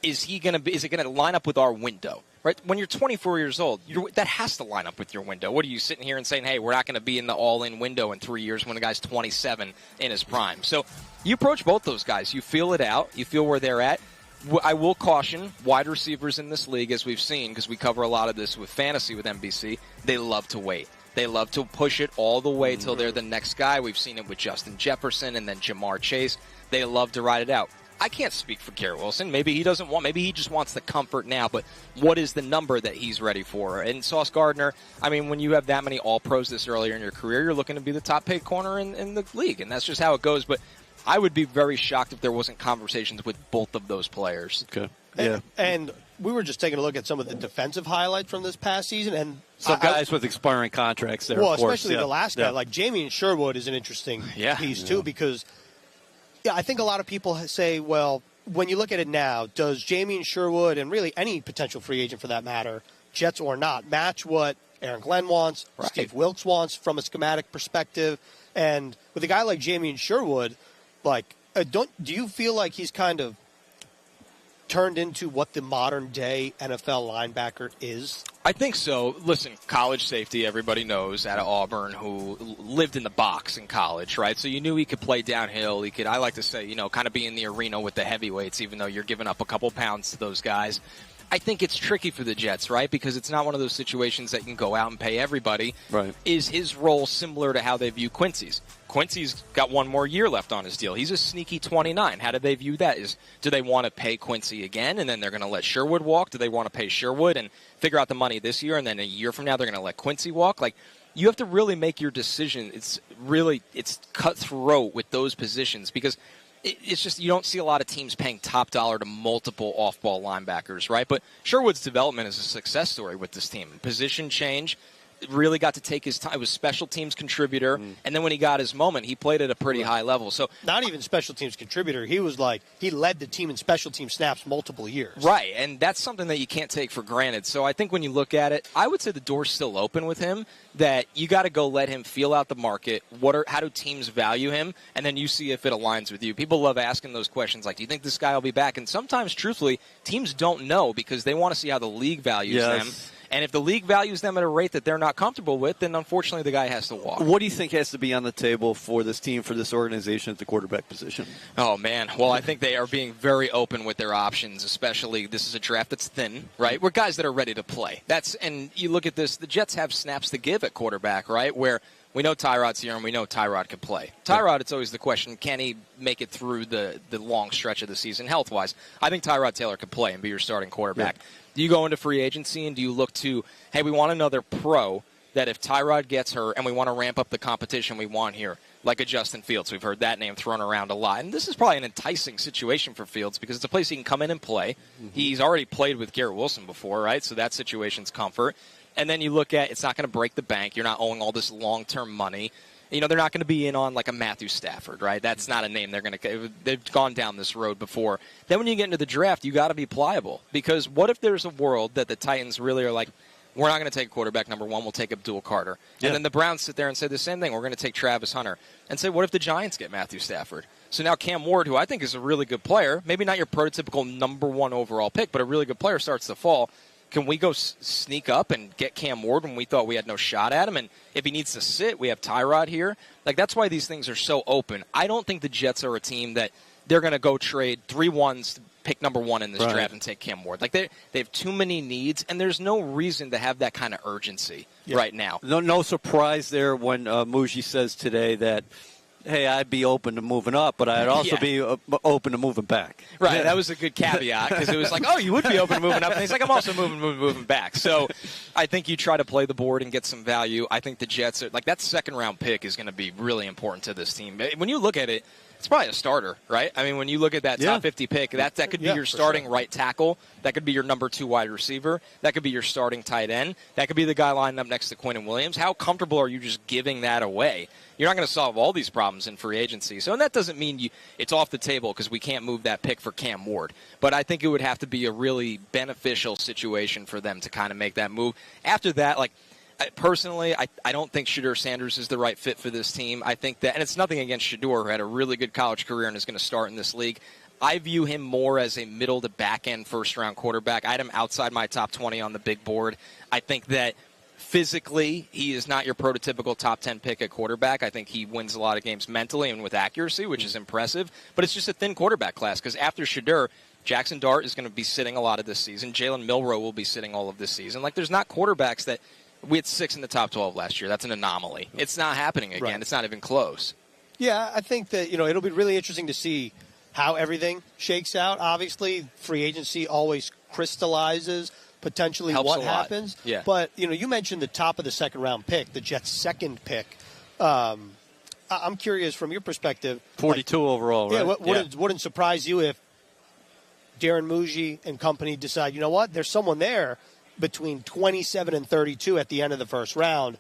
is it going to line up with our window? Right? When you're 24 years old, that has to line up with your window. What are you sitting here and saying, hey, we're not going to be in the all-in window in 3 years when the guy's 27 in his prime? So you approach both those guys. You feel it out. You feel where they're at. I will caution wide receivers in this league, as we've seen, because we cover a lot of this with fantasy with NBC. They love to wait. They love to push it all the way till they're the next guy. We've seen it with Justin Jefferson and then Jamar Chase. They love to ride it out. I can't speak for Garrett Wilson. Maybe he doesn't want. Maybe he just wants the comfort now. But what is the number that he's ready for? And Sauce Gardner, I mean, when you have that many All-Pros this earlier in your career, you're looking to be the top-paid corner in the league, and that's just how it goes. But I would be very shocked if there wasn't conversations with both of those players. Okay. Yeah. And we were just taking a look at some of the defensive highlights from this past season, and some guys with expiring contracts there. Well, of course. especially the last guy, like Jamie Sherwood, is an interesting piece too, because I think a lot of people say, well, when you look at it now, does Jamie Sherwood, and really any potential free agent for that matter, Jets or not, match what Aaron Glenn wants, Steve Wilkes wants from a schematic perspective? And with a guy like Jamie Sherwood, like, do you feel like he's kind of turned into what the modern day NFL linebacker is? I think so. Listen, college safety, everybody knows, out of Auburn, who lived in the box in college, right? So you knew he could play downhill. He could, I like to say, kind of be in the arena with the heavyweights, even though you're giving up a couple pounds to those guys. I think it's tricky for the Jets, right? Because it's not one of those situations that you can go out and pay everybody. Right. Is his role similar to how they view Quincy's? Quincy's got one more year left on his deal. He's a sneaky 29. How do they view that? Do they want to pay Quincy again, and then they're going to let Sherwood walk? Do they want to pay Sherwood and figure out the money this year, and then a year from now they're going to let Quincy walk? Like, you have to really make your decision. It's cutthroat with those positions because it's just you don't see a lot of teams paying top dollar to multiple off-ball linebackers, right? But Sherwood's development is a success story with this team. Position change, really got to take his time. He was special teams contributor, and then when he got his moment, he played at a pretty high level. So not even special teams contributor. He led the team in special team snaps multiple years. Right, and that's something that you can't take for granted. So I think when you look at it, I would say the door's still open with him, that you got to go let him feel out the market. How do teams value him? And then you see if it aligns with you. People love asking those questions like, do you think this guy will be back? And sometimes, truthfully, teams don't know because they want to see how the league values them. And if the league values them at a rate that they're not comfortable with, then unfortunately the guy has to walk. What do you think has to be on the table for this team, for this organization at the quarterback position? Oh, man. Well, I think they are being very open with their options, especially this is a draft that's thin, right? We're guys that are ready to play. And you look at this, the Jets have snaps to give at quarterback, right, where we know Tyrod's here and we know Tyrod can play. Tyrod, it's always the question, can he make it through the long stretch of the season health-wise? I think Tyrod Taylor can play and be your starting quarterback. Yeah. Do you go into free agency and do you look to, hey, we want another pro that if Tyrod gets hurt and we want to ramp up the competition we want here, like a Justin Fields. We've heard that name thrown around a lot. And this is probably an enticing situation for Fields because it's a place he can come in and play. Mm-hmm. He's already played with Garrett Wilson before, right? So that situation's comfort. And then you look at, it's not going to break the bank. You're not owing all this long-term money. You know, they're not going to be in on like a Matthew Stafford, right? That's not a name they've gone down this road before. Then when you get into the draft, you got to be pliable because what if there's a world that the Titans really are like, we're not going to take quarterback number one, we'll take Abdul Carter. Yeah. And then the Browns sit there and say the same thing, we're going to take Travis Hunter. And say, what if the Giants get Matthew Stafford? So now Cam Ward, who I think is a really good player, maybe not your prototypical number one overall pick, but a really good player starts to fall. Can we go sneak up and get Cam Ward when we thought we had no shot at him? And if he needs to sit, we have Tyrod here. Like, that's why these things are so open. I don't think the Jets are a team that they're going to go trade 3 ones to pick number one in this draft and take Cam Ward. Like, they have too many needs, and there's no reason to have that kind of urgency right now. No surprise there when Muji says today that, hey, I'd be open to moving up, but I'd also be open to moving back. Right, that was a good caveat because it was like, oh, you would be open to moving up. And he's like, I'm also moving back. So I think you try to play the board and get some value. I think the Jets are, like, that second-round pick is going to be really important to this team. When you look at it, it's probably a starter, right? I mean, when you look at that top 50 pick, that could be your starting right tackle. That could be your number 2 wide receiver. That could be your starting tight end. That could be the guy lining up next to Quinnen Williams. How comfortable are you just giving that away? You're not going to solve all these problems in free agency. So, and that doesn't mean it's off the table because we can't move that pick for Cam Ward. But I think it would have to be a really beneficial situation for them to kind of make that move. After that, like, personally, I don't think Shedeur Sanders is the right fit for this team. I think that, and it's nothing against Shedeur, who had a really good college career and is going to start in this league. I view him more as a middle to back end first-round quarterback. I had him outside my top 20 on the big board. I think that physically, he is not your prototypical top 10 pick at quarterback. I think he wins a lot of games mentally and with accuracy, which is impressive. But it's just a thin quarterback class because after Shedeur, Jackson Dart is going to be sitting a lot of this season. Jalen Milroe will be sitting all of this season. Like, there's not quarterbacks that we had 6 in the top 12 last year. That's an anomaly. It's not happening again. Right. It's not even close. Yeah, I think that, it'll be really interesting to see how everything shakes out. Obviously, free agency always crystallizes potentially what happens. Yeah. But, you mentioned the top of the second-round pick, the Jets' second pick. I'm curious from your perspective. 42 overall, right? Yeah, wouldn't surprise you if Darren Muji and company decide, you know what, there's someone there between 27 and 32 at the end of the first round,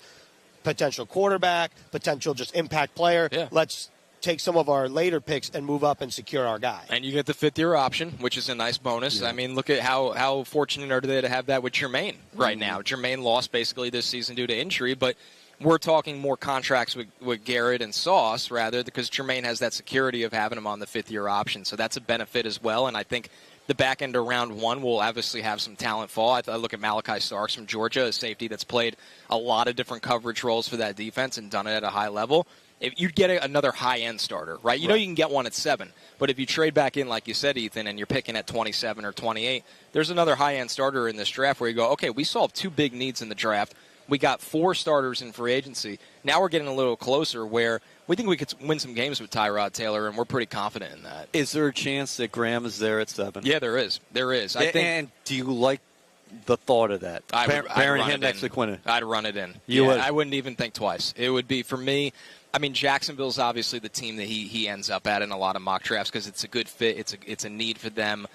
potential quarterback, potential just impact player. Yeah. Let's take some of our later picks and move up and secure our guy. And you get the 5th-year option, which is a nice bonus. Yeah. I mean, look at how fortunate are they to have that with Jermaine right now. Jermaine lost basically this season due to injury, but we're talking more contracts with Garrett and Sauce rather because Jermaine has that security of having him on the 5th-year option. So that's a benefit as well, and I think the back end of round 1 will obviously have some talent fall. I look at Malachi Starks from Georgia, a safety that's played a lot of different coverage roles for that defense and done it at a high level. if you'd get another high-end starter, right? You know you can get one at 7. But if you trade back in, like you said, Ethan, and you're picking at 27 or 28, there's another high-end starter in this draft where you go, okay, we solved 2 big needs in the draft. We got 4 starters in free agency. Now we're getting a little closer where we think we could win some games with Tyrod Taylor, and we're pretty confident in that. Is there a chance that Graham is there at 7? Yeah, there is. There is. I think. And do you like the thought of that? Bearing him next to Quinnen. I'd run it in. You would? I wouldn't even think twice. It would be, for me, I mean, Jacksonville's obviously the team that he ends up at in a lot of mock drafts because it's a good fit. It's a need for them.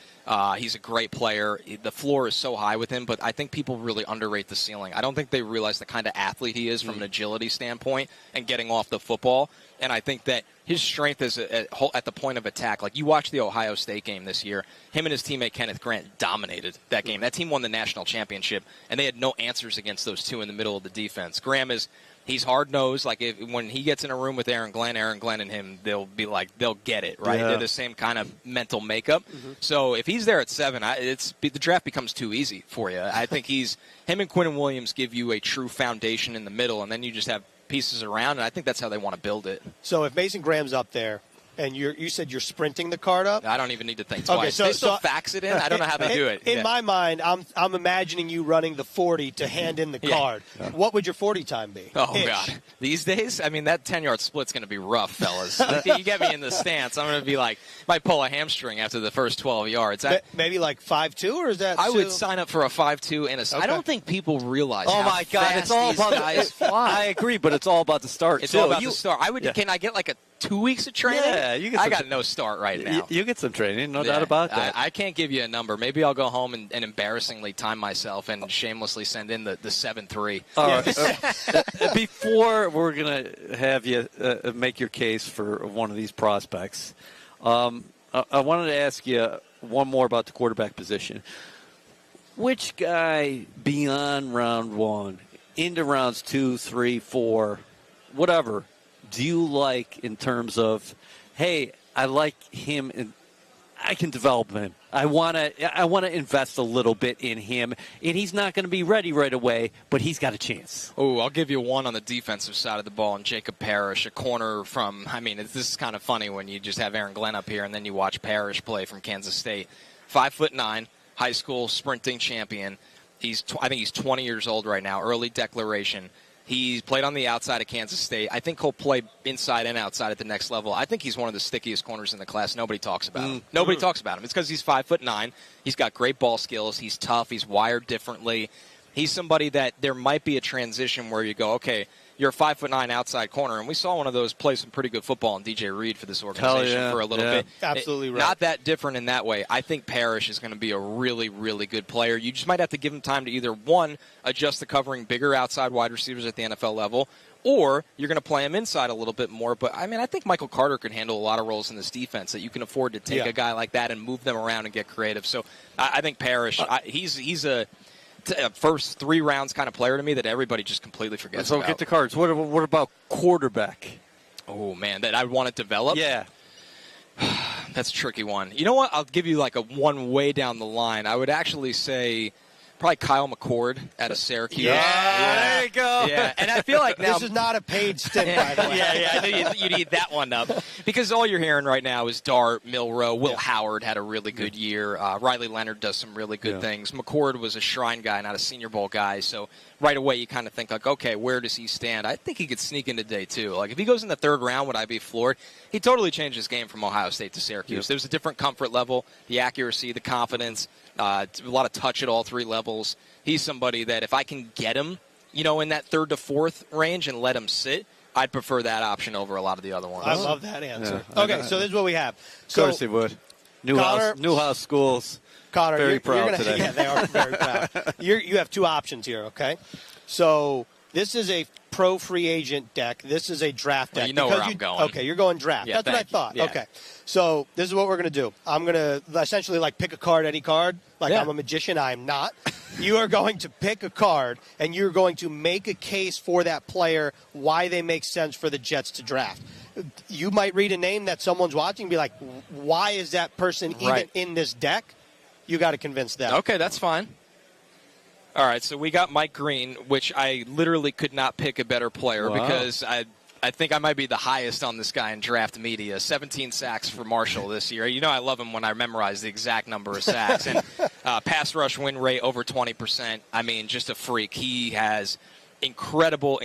He's a great player. The floor is so high with him, but I think people really underrate the ceiling. I don't think they realize the kind of athlete he is from an agility standpoint and getting off the football. And I think that his strength is at the point of attack. Like, you watch the Ohio State game this year, him and his teammate Kenneth Grant dominated that game. That team won the national championship, and they had no answers against those two in the middle of the defense. Graham he's hard-nosed. Like, when he gets in a room with Aaron Glenn and him, they'll get it, right? Yeah. They're the same kind of mental makeup. Mm-hmm. So if he's there at 7, the draft becomes too easy for you. I think him and Quinnen Williams give you a true foundation in the middle, and then you just have pieces around, and I think that's how they want to build it. So if Mason Graham's up there, and you said you're sprinting the card up? I don't even need to think twice. Okay, so, they still fax it in? I don't know how they do it. In my mind, I'm imagining you running the 40 to hand in the card. Yeah. What would your 40 time be? Oh, God. These days? I mean, that 10-yard split's going to be rough, fellas. You get me in the stance, I'm going to be like, might pull a hamstring after the first 12 yards. Maybe like 5'2", or is that I would sign up for a 5'2", and I don't think people realize how my God, fast it's all these about guys fly. I agree, but it's all about the start, It's too. all about the start. Can I get like a 2 weeks of training? Yeah, I got no start right now. You get some training, no doubt about that. I can't give you a number. Maybe I'll go home and embarrassingly time myself and shamelessly send in the 7-3. All right. Before we're going to have you make your case for one of these prospects, I wanted to ask you one more about the quarterback position. Which guy beyond round 1, into rounds 2, 3, 4, whatever, do you like in terms of, hey, I like him and I can develop him. I want to invest a little bit in him, and he's not going to be ready right away, but he's got a chance. Oh, I'll give you one on the defensive side of the ball, and Jacob Parrish, a corner from, this is kind of funny when you just have Aaron Glenn up here and then you watch Parrish play from Kansas State. 5'9", high school sprinting champion. I think he's 20 years old right now, early declaration. He's played on the outside of Kansas State. I think he'll play inside and outside at the next level. I think he's one of the stickiest corners in the class. Nobody talks about him. Nobody talks about him. It's because he's 5'9". He's got great ball skills. He's tough. He's wired differently. He's somebody that there might be a transition where you go, okay, you're a 5'9" outside corner, and we saw one of those play some pretty good football in DJ Reed for this organization for a little bit. Absolutely right. Not that different in that way. I think Parrish is going to be a really, really good player. You just might have to give him time to either, one, adjust to covering bigger outside wide receivers at the NFL level, or you're going to play him inside a little bit more. But, I think Michael Carter can handle a lot of roles in this defense that you can afford to take a guy like that and move them around and get creative. So I think Parrish, he's a first 3 rounds kind of player to me that everybody just completely forgets about. So get the cards. What about quarterback? Oh, man, that I want to develop? Yeah. That's a tricky one. You know what? I'll give you like a one way down the line. I would actually say probably Kyle McCord out of Syracuse. Yeah, there you go. Yeah, and I feel like now this is not a paid stint, by the way. Yeah, I knew you'd eat that one up because all you're hearing right now is Dart, Milroe, Will Howard had a really good year. Riley Leonard does some really good things. McCord was a Shrine guy, not a Senior Bowl guy, so right away you kind of think like, okay, where does he stand? I think he could sneak into day 2. Like if he goes in the 3rd round, would I be floored? He totally changed his game from Ohio State to Syracuse. There's a different comfort level, the accuracy, the confidence, a lot of touch at all 3 levels. He's somebody that if I can get him, in that 3rd to 4th range and let him sit, I'd prefer that option over a lot of the other ones. I love that answer. Yeah. Okay, so this is what we have. So, of course he would. Newhouse schools. Connor, very proud today. Yeah, they are very proud. You have 2 options here, okay? So this is a pro free agent deck. This is a draft deck. Well, you know where I'm going. Okay, you're going draft. Yeah, that's what I thought. Yeah. Okay. So this is what we're going to do. I'm going to essentially pick a card, any card. I'm a magician. I am not. You are going to pick a card, and you're going to make a case for that player, why they make sense for the Jets to draft. You might read a name that someone's watching and be like, why is that person even in this deck? You got to convince them. Okay, that's fine. All right, so we got Mike Green, which I literally could not pick a better player because I think I might be the highest on this guy in draft media. 17 sacks for Marshall this year. I love him when I memorize the exact number of sacks. And pass rush win rate over 20%. I mean, just a freak. He has incredible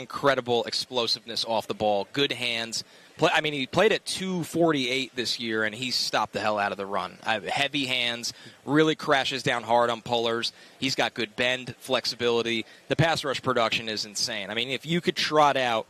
explosiveness off the ball, good hands. He played at 248 this year, and he stopped the hell out of the run. Heavy hands, really crashes down hard on pullers. He's got good bend, flexibility. The pass rush production is insane. I mean, if you could trot out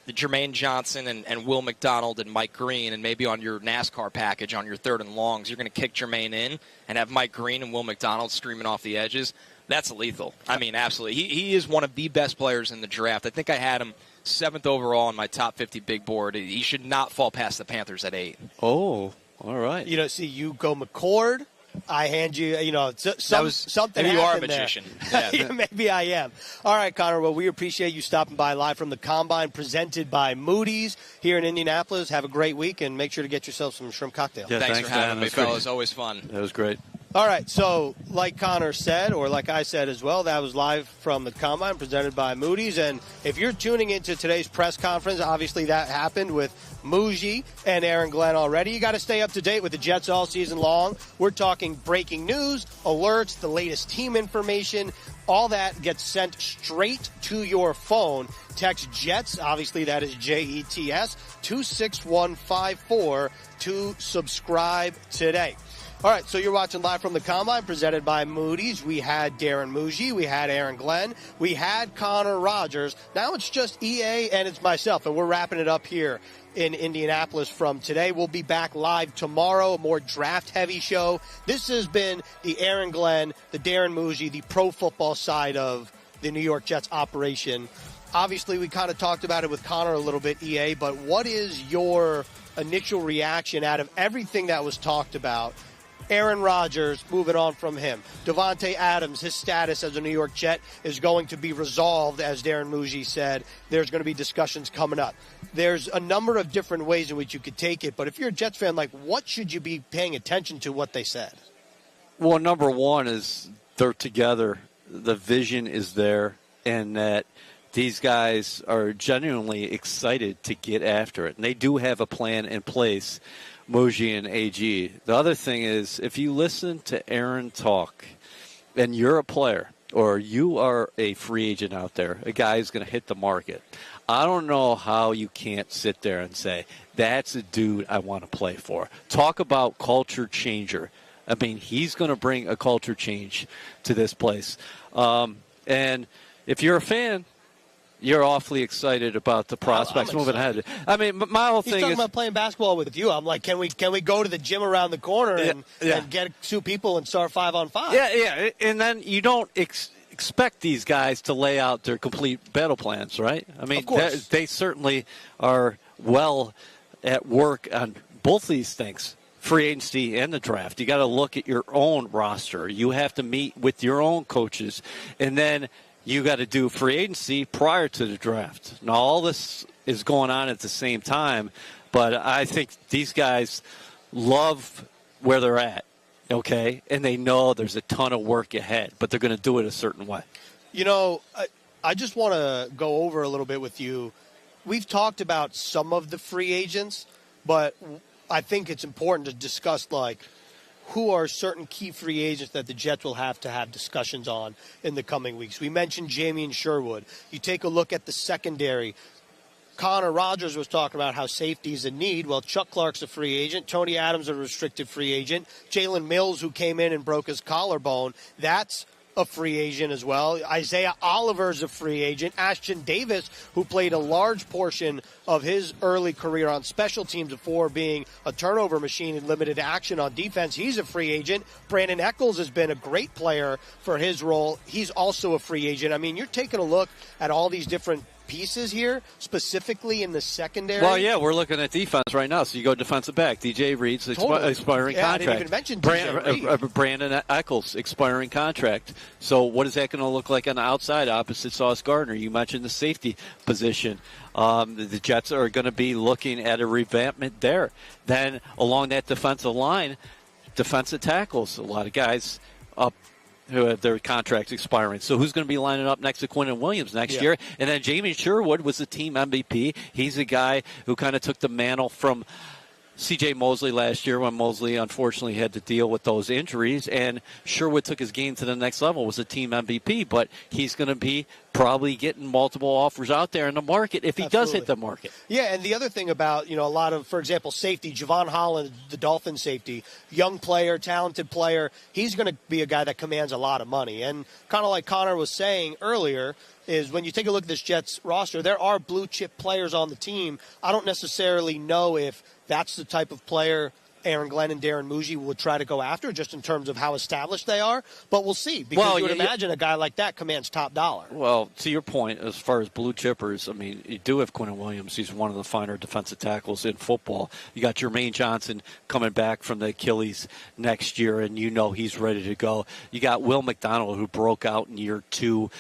the Jermaine Johnson and Will McDonald and Mike Green, and maybe on your NASCAR package on your 3rd and longs, you're going to kick Jermaine in and have Mike Green and Will McDonald screaming off the edges. That's lethal. I mean, absolutely. He is one of the best players in the draft. I think I had him 7th overall on my top 50 big board. He should not fall past the Panthers at 8. Oh, all right. See, you go McCord. I hand you, something. Maybe you are a magician. Yeah, maybe I am. All right, Connor. Well, we appreciate you stopping by live from the Combine, presented by Moody's here in Indianapolis. Have a great week, and make sure to get yourself some shrimp cocktail. Yeah, thanks for having me, fellas. Always fun. That was great. All right, so like Connor said, or like I said as well, that was live from the Combine presented by Moody's. And if you're tuning into today's press conference, obviously that happened with Muji and Aaron Glenn already. You got to stay up to date with the Jets all season long. We're talking breaking news, alerts, the latest team information. All that gets sent straight to your phone. Text JETS, obviously that is JETS, 26154 to subscribe today. All right, so you're watching live from the Combine, presented by Moody's. We had Darren Muji, we had Aaron Glenn, we had Connor Rogers. Now it's just EA and it's myself, and we're wrapping it up here in Indianapolis from today. We'll be back live tomorrow, a more draft-heavy show. This has been the Aaron Glenn, the Darren Muji, the pro football side of the New York Jets operation. Obviously, we kind of talked about it with Connor a little bit, EA, but what is your initial reaction out of everything that was talked about? Aaron Rodgers, moving on from him. Devontae Adams, his status as a New York Jet is going to be resolved, as Darren Muji said. There's going to be discussions coming up. There's a number of different ways in which you could take it, but if you're a Jets fan, what should you be paying attention to what they said? Well, number one is they're together. The vision is there, and that these guys are genuinely excited to get after it. And they do have a plan in place, Muji and AG. The other thing is, if you listen to Aaron talk and you're a player or you are a free agent out there, a guy who's going to hit the market, I don't know how you can't sit there and say, that's a dude I want to play for. Talk about culture changer. I mean, he's going to bring a culture change to this place. And if you're a fan, you're awfully excited about the prospects moving ahead. I mean, my whole thing is... He's talking about playing basketball with you. I'm like, can we go to the gym around the corner and get 2 people and start 5-on-5? Yeah. And then you don't expect these guys to lay out their complete battle plans, right? I mean, they certainly are well at work on both these things, free agency and the draft. You got to look at your own roster. You have to meet with your own coaches, and then you got to do free agency prior to the draft. Now, all this is going on at the same time, but I think these guys love where they're at, okay? And they know there's a ton of work ahead, but they're going to do it a certain way. You know, I just want to go over a little bit with you. We've talked about some of the free agents, but I think it's important to discuss, who are certain key free agents that the Jets will have to have discussions on in the coming weeks. We mentioned Jamie and Sherwood. You take a look at the secondary. Connor Rogers was talking about how safety is a need. Well, Chuck Clark's a free agent. Tony Adams a restricted free agent. Jalen Mills, who came in and broke his collarbone, that's a free agent as well. Isaiah Oliver's a free agent. Ashton Davis, who played a large portion of his early career on special teams before being a turnover machine and limited action on defense, he's a free agent. Brandon Echols has been a great player for his role. He's also a free agent. I mean, you're taking a look at all these different pieces here, specifically in the secondary. Well, yeah, we're looking at defense right now. So you go defensive back. DJ Reed's expiring contract. I didn't even mention DJ Reed. Brandon Echols expiring contract. So what is that going to look like on the outside opposite Sauce Gardner? You mentioned the safety position. The Jets are going to be looking at a revampment there. Then along that defensive line, defensive tackles. A lot of guys up who have their contracts expiring. So who's going to be lining up next to Quinnen Williams next year? And then Jamie Sherwood was the team MVP. He's a guy who kind of took the mantle from C.J. Mosley last year when Mosley unfortunately had to deal with those injuries, and Sherwood took his game to the next level, was a team MVP, but he's going to be probably getting multiple offers out there in the market if he does hit the market. Yeah, and the other thing about, a lot of, for example, safety, Javon Holland, the Dolphin safety, young player, talented player, he's going to be a guy that commands a lot of money. And kind of like Connor was saying earlier, is when you take a look at this Jets roster, there are blue-chip players on the team. I don't necessarily know if that's the type of player Aaron Glenn and Darren Muji would try to go after, just in terms of how established they are. But we'll see, because you would imagine a guy like that commands top dollar. Well, to your point, as far as blue chippers, I mean, you do have Quinnen Williams. He's one of the finer defensive tackles in football. You got Jermaine Johnson coming back from the Achilles next year, and he's ready to go. You got Will McDonald, who broke out in year 2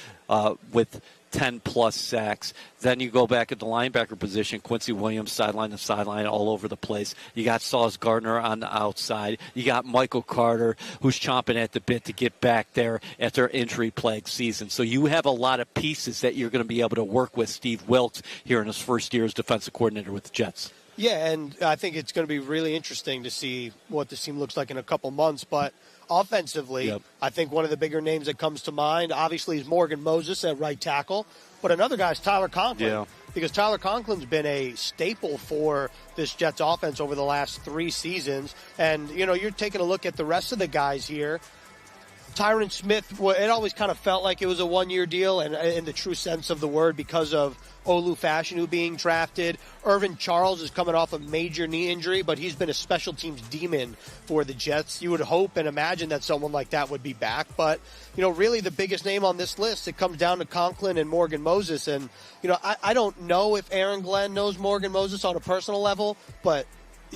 with 10-plus sacks. Then you go back at the linebacker position, Quincy Williams, sideline to sideline, all over the place. You got Sauce Gardner on the outside. You got Michael Carter, who's chomping at the bit to get back there after injury-plagued season. So you have a lot of pieces that you're going to be able to work with Steve Wilks here in his first year as defensive coordinator with the Jets. Yeah, and I think it's going to be really interesting to see what this team looks like in a couple months. But offensively, I think one of the bigger names that comes to mind, obviously, is Morgan Moses at right tackle. But another guy is Tyler Conklin. Yeah. Because Tyler Conklin's been a staple for this Jets offense over the last 3 seasons. And, you're taking a look at the rest of the guys here. Tyron Smith, it always kind of felt like it was a one-year deal, and in the true sense of the word, because of Olu Fashanu being drafted. Irvin Charles is coming off a major knee injury, but he's been a special teams demon for the Jets. You would hope and imagine that someone like that would be back. But, really the biggest name on this list, it comes down to Conklin and Morgan Moses. And, I don't know if Aaron Glenn knows Morgan Moses on a personal level, but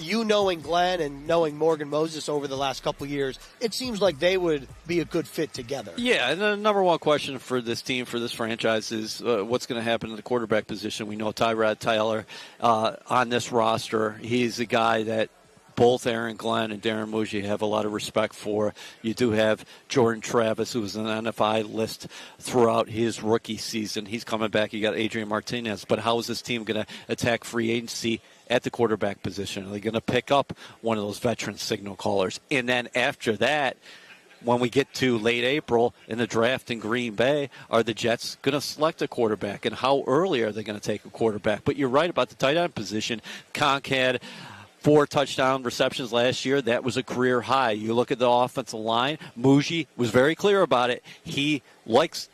knowing Glenn and knowing Morgan Moses over the last couple of years, it seems like they would be a good fit together. Yeah, and the number one question for this team, for this franchise, is what's going to happen in the quarterback position. We know Tyrod Taylor on this roster. He's a guy that both Aaron Glenn and Darren Muji have a lot of respect for. You do have Jordan Travis, who was on the NFI list throughout his rookie season. He's coming back. You got Adrian Martinez. But how is this team going to attack free agency at the quarterback position? Are they going to pick up one of those veteran signal callers? And then after that, when we get to late April in the draft in Green Bay, are the Jets going to select a quarterback? And how early are they going to take a quarterback? But you're right about the tight end position. Conk had 4 touchdown receptions last year. That was a career high. You look at the offensive line, Muji was very clear about it. He likes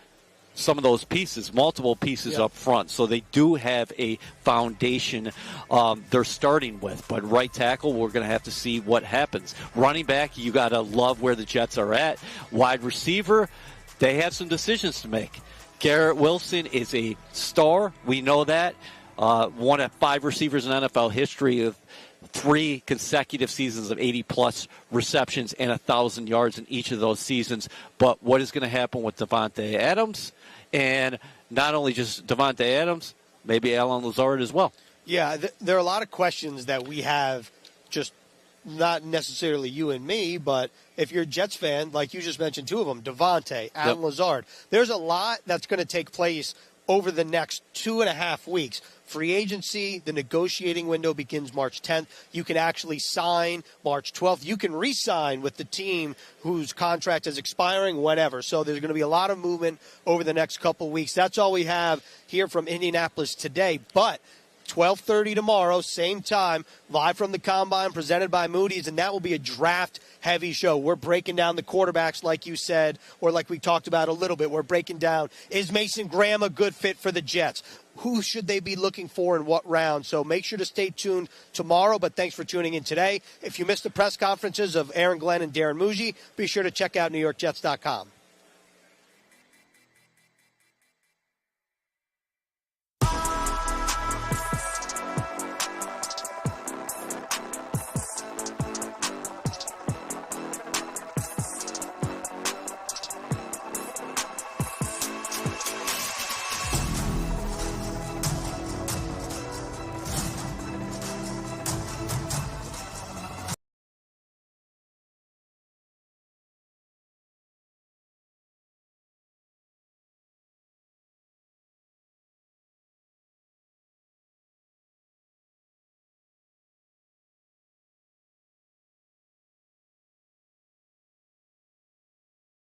some of those pieces, multiple pieces up front. So they do have a foundation they're starting with. But right tackle, we're going to have to see what happens. Running back, you got to love where the Jets are at. Wide receiver, they have some decisions to make. Garrett Wilson is a star. We know that. One of 5 receivers in NFL history of 3 consecutive seasons of 80-plus receptions and 1,000 yards in each of those seasons. But what is going to happen with Davante Adams? And not only just Davante Adams, maybe Alan Lazard as well. Yeah, there are a lot of questions that we have, just not necessarily you and me, but if you're a Jets fan, like you just mentioned 2 of them, Davante, Alan Lazard, there's a lot that's going to take place over the next 2.5 weeks. Free agency, the negotiating window begins March 10th. You can actually sign March 12th. You can re-sign with the team whose contract is expiring, whatever. So there's going to be a lot of movement over the next couple weeks. That's all we have here from Indianapolis today. But 12:30 tomorrow, same time, live from the Combine, presented by Moody's, and that will be a draft-heavy show. We're breaking down the quarterbacks, like you said, or like we talked about a little bit. We're breaking down, is Mason Graham a good fit for the Jets? Who should they be looking for in what round? So make sure to stay tuned tomorrow, but thanks for tuning in today. If you missed the press conferences of Aaron Glenn and Darren Muji, be sure to check out NewYorkJets.com.